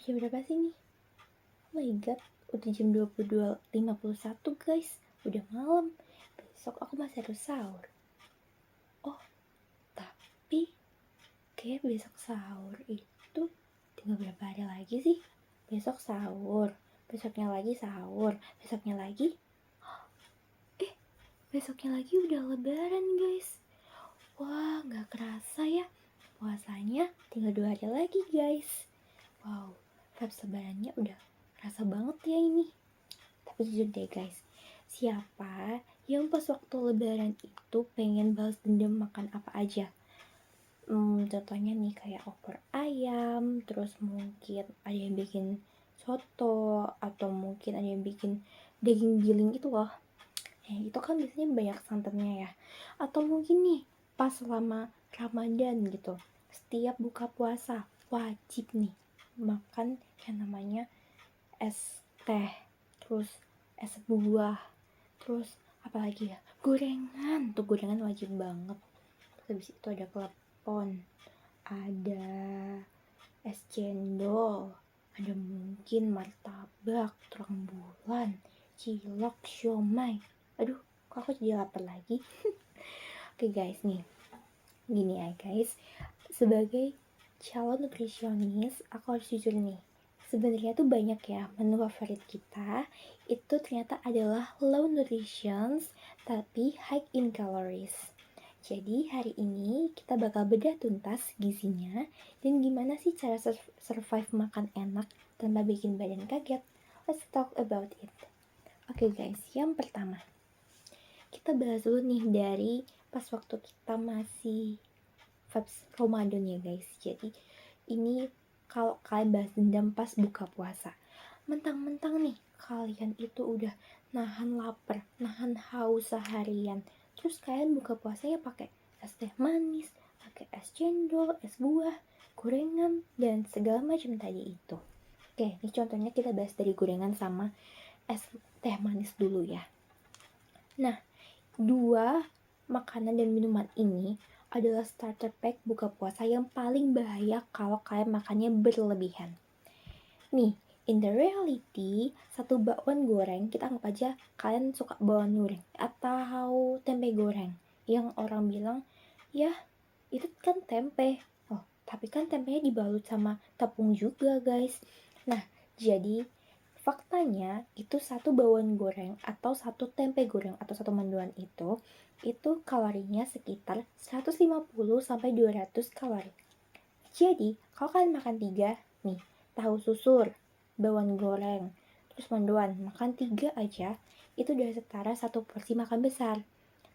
Jam berapa sih nih? Oh my god, udah jam 22.51 guys. Udah malam. Besok aku masih harus sahur. Oh, tapi kayak besok sahur itu tinggal berapa hari lagi sih? Besok sahur, besoknya lagi sahur, besoknya lagi besoknya lagi udah lebaran guys. Wah, gak kerasa ya. Puasanya tinggal 2 hari lagi guys. Wow, vibes lebarannya udah kerasa banget ya ini. Tapi jujur deh guys, siapa yang pas waktu lebaran itu pengen balas dendam makan apa aja? Contohnya nih kayak opor ayam, terus mungkin ada yang bikin soto, atau mungkin ada yang bikin daging giling itu loh. Itu kan biasanya banyak santannya ya. Atau mungkin nih pas selama Ramadan gitu, setiap buka puasa wajib nih makan yang namanya es teh, terus es buah, terus apalagi ya, gorengan. Tuh gorengan wajib banget. Terus habis itu ada klepon, ada es cendol, ada mungkin martabak, terang bulan, cilok, siomay. Aduh, kok aku jadi lapar lagi. Oke guys, nih gini ya guys, sebagai calon nutrisionis aku harus jujur nih, sebenarnya tuh banyak ya menu favorit kita itu ternyata adalah low nutrition tapi high in calories. Jadi hari ini kita bakal bedah tuntas gizinya dan gimana sih cara survive makan enak tanpa bikin badan kaget. Let's talk about it. Oke guys, yang pertama kita bahas dulu nih dari pas waktu kita masih vibes Ramadan ya guys. Jadi ini kalau kalian bahas dendam pas buka puasa, mentang-mentang nih kalian itu udah nahan lapar, nahan haus seharian, terus kalian buka puasanya pakai es teh manis, pakai es cendol, es buah, gorengan, dan segala macam tadi itu. Oke, ini contohnya kita bahas dari gorengan sama es teh manis dulu ya. Nah, dua makanan dan minuman ini adalah starter pack buka puasa yang paling bahaya kalau kalian makannya berlebihan. Nih, in the reality, satu bakwan goreng, kita anggap aja kalian suka bakwan goreng atau tempe goreng, yang orang bilang, ya itu kan tempe. Oh, tapi kan tempenya dibalut sama tepung juga guys. Nah, jadi faktanya itu satu bakwan goreng atau satu tempe goreng atau satu mendoan itu kalorinya sekitar 150 sampai 200 kalori. Jadi, kalau kalian makan 3 nih, tahu susur, bakwan goreng, terus mendoan, makan 3 aja, itu udah setara satu porsi makan besar.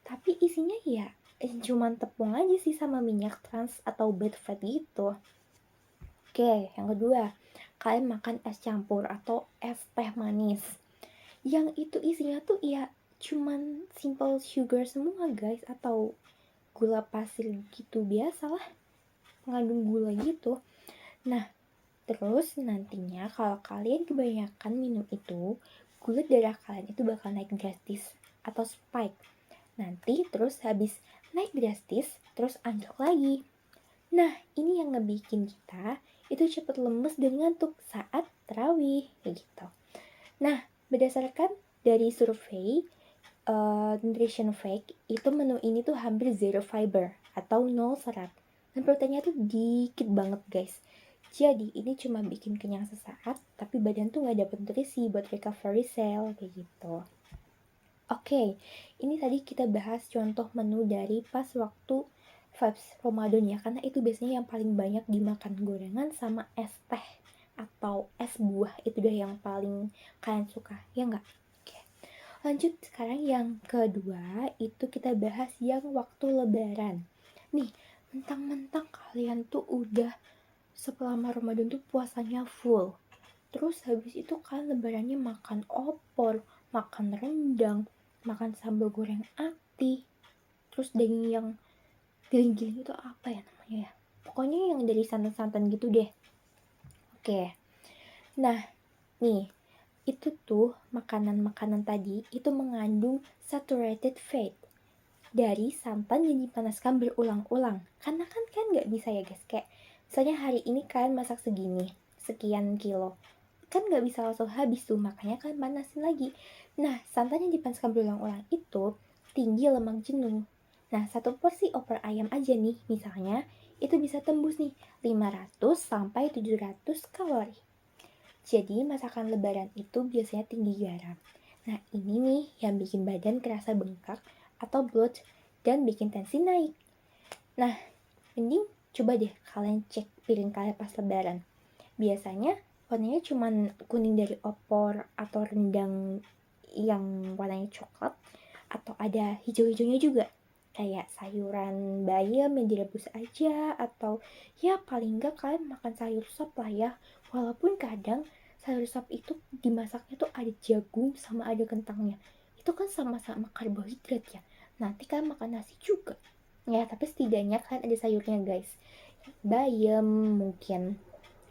Tapi isinya ya cuman tepung aja sih sama minyak trans atau bad fat gitu. Oke, yang kedua, kalian makan es campur atau es teh manis. Yang itu isinya tuh ya cuman simple sugar semua guys, atau gula pasir gitu biasalah, mengandung gula gitu. Nah, terus nantinya kalau kalian kebanyakan minum itu, gula darah kalian itu bakal naik drastis atau spike. Nanti terus habis naik drastis, terus anjlok lagi. Nah, ini yang ngebikin kita itu cepet lemes dan ngantuk saat tarawih, kayak gitu. Nah, berdasarkan dari survei Nutrition Fact, itu menu ini tuh hampir zero fiber atau nol serat. Dan proteinnya tuh dikit banget guys. Jadi ini cuma bikin kenyang sesaat, tapi badan tuh gak dapet nutrisi buat recovery cell, kayak gitu. Oke, ini tadi kita bahas contoh menu dari pas waktu vibes Ramadan ya, karena itu biasanya yang paling banyak dimakan, gorengan sama es teh atau es buah, itu udah yang paling kalian suka, ya enggak? Oke. Lanjut sekarang yang kedua, itu kita bahas yang waktu lebaran. Nih, mentang-mentang kalian tuh udah selama Ramadan tuh puasanya full, terus habis itu kalian lebarannya makan opor, makan rendang, makan sambal goreng ati, terus daging yang giling-giling itu apa ya namanya ya, pokoknya yang dari santan-santan gitu deh. Oke, nah nih itu tuh makanan-makanan tadi itu mengandung saturated fat dari santan yang dipanaskan berulang-ulang. Karena kan nggak bisa ya guys, kayak misalnya hari ini kalian masak segini, sekian kilo. Kan nggak bisa langsung habis tuh, makanya kalian panasin lagi. Nah, santan yang dipanaskan berulang-ulang itu tinggi lemak jenuh. Nah, satu porsi opor ayam aja nih, misalnya, itu bisa tembus nih 500 sampai 700 kalori. Jadi, masakan lebaran itu biasanya tinggi garam. Nah, ini nih yang bikin badan kerasa bengkak atau bloat dan bikin tensi naik. Nah, mending coba deh kalian cek piring kalian pas lebaran. Biasanya warnanya cuman kuning dari opor atau rendang yang warnanya coklat, atau ada hijau-hijaunya juga kayak sayuran bayam yang direbus aja, atau ya paling enggak kalian makan sayur sop lah ya, walaupun kadang sayur sop itu dimasaknya tuh ada jagung sama ada kentangnya, itu kan sama-sama karbohidrat ya, nanti kalian makan nasi juga ya, tapi setidaknya kan ada sayurnya guys, bayam, mungkin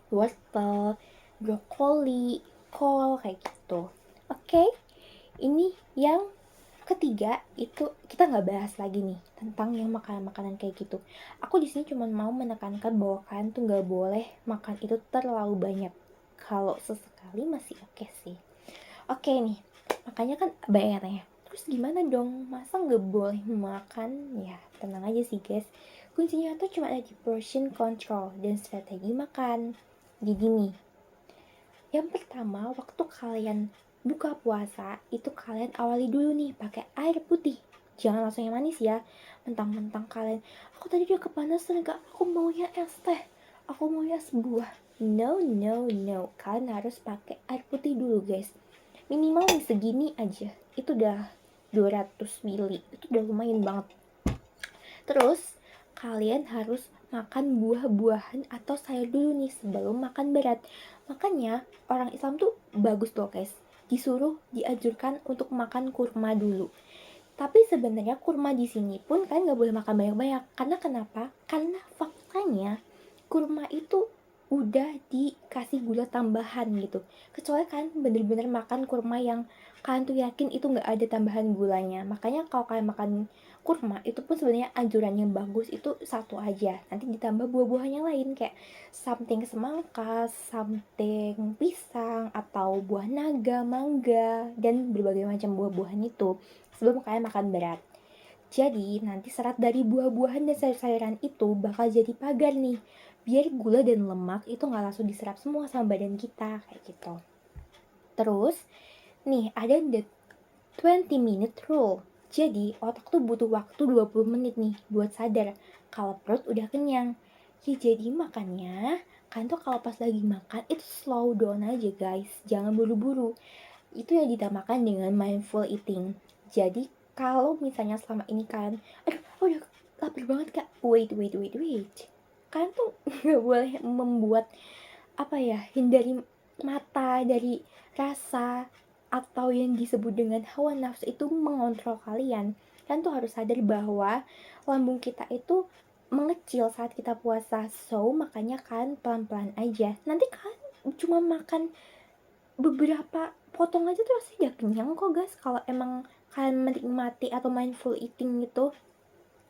wortel, brokoli, kol, kayak gitu. Oke, ini yang ketiga, itu kita nggak bahas lagi nih tentang yang makanan-makanan kayak gitu. Aku di sini cuma mau menekankan bahwa kalian tuh nggak boleh makan itu terlalu banyak. Kalau sesekali masih oke sih. Oke nih, makanya kan banyak ya. Terus gimana dong? Masa nggak boleh makan? Ya, tenang aja sih guys. Kuncinya tuh cuma ada di portion control dan strategi makan. Jadi nih, yang pertama waktu kalian buka puasa itu kalian awali dulu nih pakai air putih. Jangan langsung yang manis ya. Mentang-mentang kalian, aku tadi udah kepanasan kak, aku maunya es teh, aku maunya es buah. No, no, no. Kalian harus pakai air putih dulu guys. Minimal nih segini aja. Itu udah 200 ml. Itu udah lumayan banget. Terus kalian harus makan buah-buahan atau sayur dulu nih sebelum makan berat. Makanya orang Islam tuh bagus loh guys, disuruh dianjurkan untuk makan kurma dulu. Tapi sebenarnya kurma di sini pun kan nggak boleh makan banyak-banyak. Karena kenapa? Karena faktanya kurma itu udah dikasih gula tambahan gitu. Kecuali kan bener-bener makan kurma yang kalian tuh yakin itu nggak ada tambahan gulanya. Makanya kalau kalian makan kurma itu pun sebenarnya anjuran yang bagus itu satu aja, nanti ditambah buah-buahannya lain kayak something semangka, something pisang, atau buah naga, mangga, dan berbagai macam buah-buahan itu sebelum kalian makan berat. Jadi nanti serat dari buah-buahan dan sayur-sayuran itu bakal jadi pagar nih, biar gula dan lemak itu nggak langsung diserap semua sama badan kita kayak gitu. Terus nih ada the 20-minute rule. Jadi, otak tuh butuh waktu 20 menit nih buat sadar kalau perut udah kenyang. Ya, jadi makannya, kan tuh kalau pas lagi makan itu slow down aja guys. Jangan buru-buru. Itu yang dinamakan dengan mindful eating. Jadi, kalau misalnya selama ini kalian, aduh, udah lapar banget kak. Wait. Kalian tuh gak boleh membuat, hindari mata dari rasa atau yang disebut dengan hawa nafsu itu mengontrol kalian. Kalian tuh harus sadar bahwa lambung kita itu mengecil saat kita puasa. So, makanya kan pelan-pelan aja. Nanti kalian cuma makan beberapa potong aja tuh rasanya udah kenyang kok guys. Kalau emang kalian menikmati atau mindful eating gitu,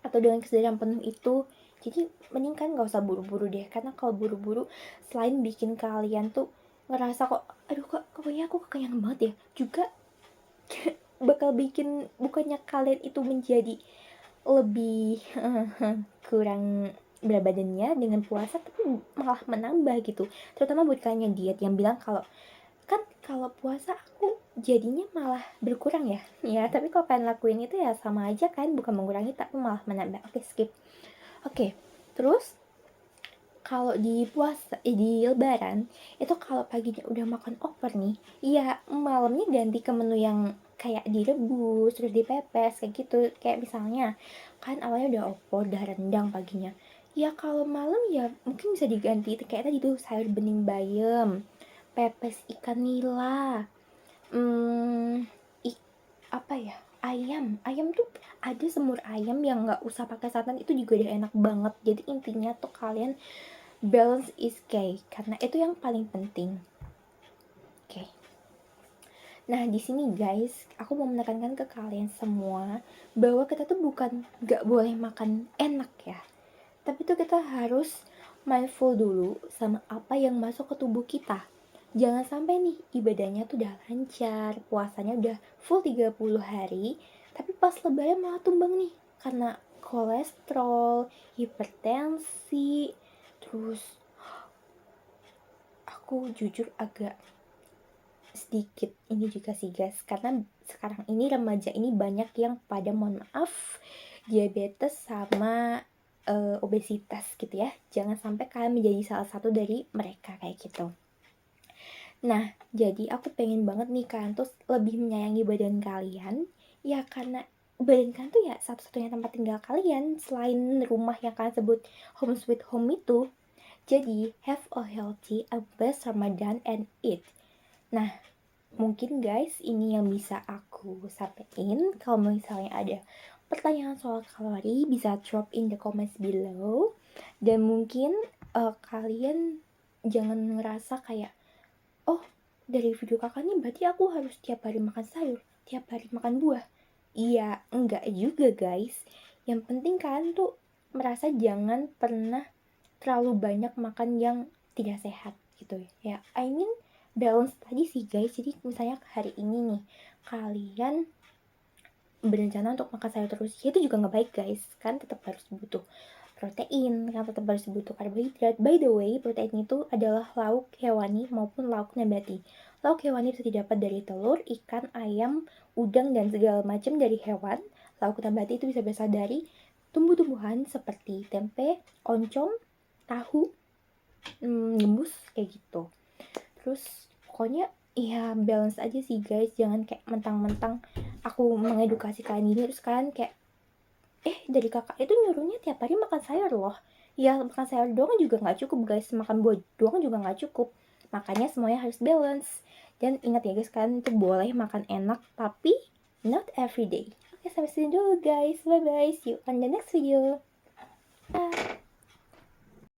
atau dengan kesadaran penuh itu. Jadi mending kan gak usah buru-buru deh. Karena kalau buru-buru selain bikin kalian tuh ngerasa kok, aduh kok pokoknya aku kenyang banget ya, juga bakal bikin bukannya kalian itu menjadi lebih kurang berat badannya dengan puasa, tapi malah menambah gitu. Terutama buat kalian yang diet yang bilang kalau kan kalau puasa aku jadinya malah berkurang ya. Ya, tapi kalau kalian lakuin itu ya sama aja kan, bukan mengurangi tapi malah menambah. Oke, skip. Oke, terus kalau di puasa, di lebaran, itu kalau paginya udah makan opor nih, ya malamnya ganti ke menu yang kayak direbus, terus dipepes, kayak gitu. Kayak misalnya, kan awalnya udah opor, udah rendang paginya. Ya kalau malam ya mungkin bisa diganti, kayak tadi tuh sayur bening bayam, pepes ikan nila, hmm, ayam tuh ada semur ayam yang nggak usah pakai santan, itu juga udah enak banget. Jadi intinya tuh kalian balance is key, karena itu yang paling penting. Oke. Nah di sini guys, aku mau menekankan ke kalian semua bahwa kita tuh bukan nggak boleh makan enak ya, tapi tuh kita harus mindful dulu sama apa yang masuk ke tubuh kita. Jangan sampai nih ibadahnya tuh udah lancar, puasanya udah full 30 hari, tapi pas lebaran malah tumbang nih karena kolesterol, hipertensi, terus aku jujur agak sedikit ini juga sih guys, karena sekarang ini remaja ini banyak yang pada mohon maaf diabetes sama obesitas gitu ya. Jangan sampai kalian menjadi salah satu dari mereka kayak gitu. Nah, jadi aku pengen banget nih kalian tuh lebih menyayangi badan kalian, ya karena badan kalian tuh ya satu-satunya tempat tinggal kalian selain rumah yang kalian sebut home sweet home itu. Jadi, have a healthy, a blessed Ramadan and eat. Nah, mungkin guys ini yang bisa aku sampaikan. Kalau misalnya ada pertanyaan soal kalori bisa drop in the comments below. Dan mungkin kalian jangan ngerasa kayak, oh dari video kakak nih berarti aku harus tiap hari makan sayur, tiap hari makan buah. Iya, enggak juga guys. Yang penting kalian tuh merasa jangan pernah terlalu banyak makan yang tidak sehat gitu ya. I mean balance tadi sih guys. Jadi misalnya hari ini nih kalian berencana untuk makan sayur terus, ya itu juga nggak baik guys. Kan tetap harus butuh protein, kan tetap harus butuh karbohidrat. By the way, protein itu adalah lauk hewani maupun lauk nabati. Lauk hewani bisa didapat dari telur, ikan, ayam, udang, dan segala macam dari hewan. Lauk nabati itu bisa berasal dari tumbuh-tumbuhan seperti tempe, oncom, tahu, gembus kayak gitu. Terus pokoknya ya balance aja sih guys, jangan kayak mentang-mentang aku mengedukasi kalian gini terus kalian kayak dari kakak itu nyuruhnya tiap hari makan sayur loh. Ya makan sayur doang juga nggak cukup guys, makan buah doang juga nggak cukup. Makanya semuanya harus balance. Dan ingat ya guys, kalian itu boleh makan enak tapi not every day. Oke, sampai sini dulu guys, bye bye, see you on the next video. Bye.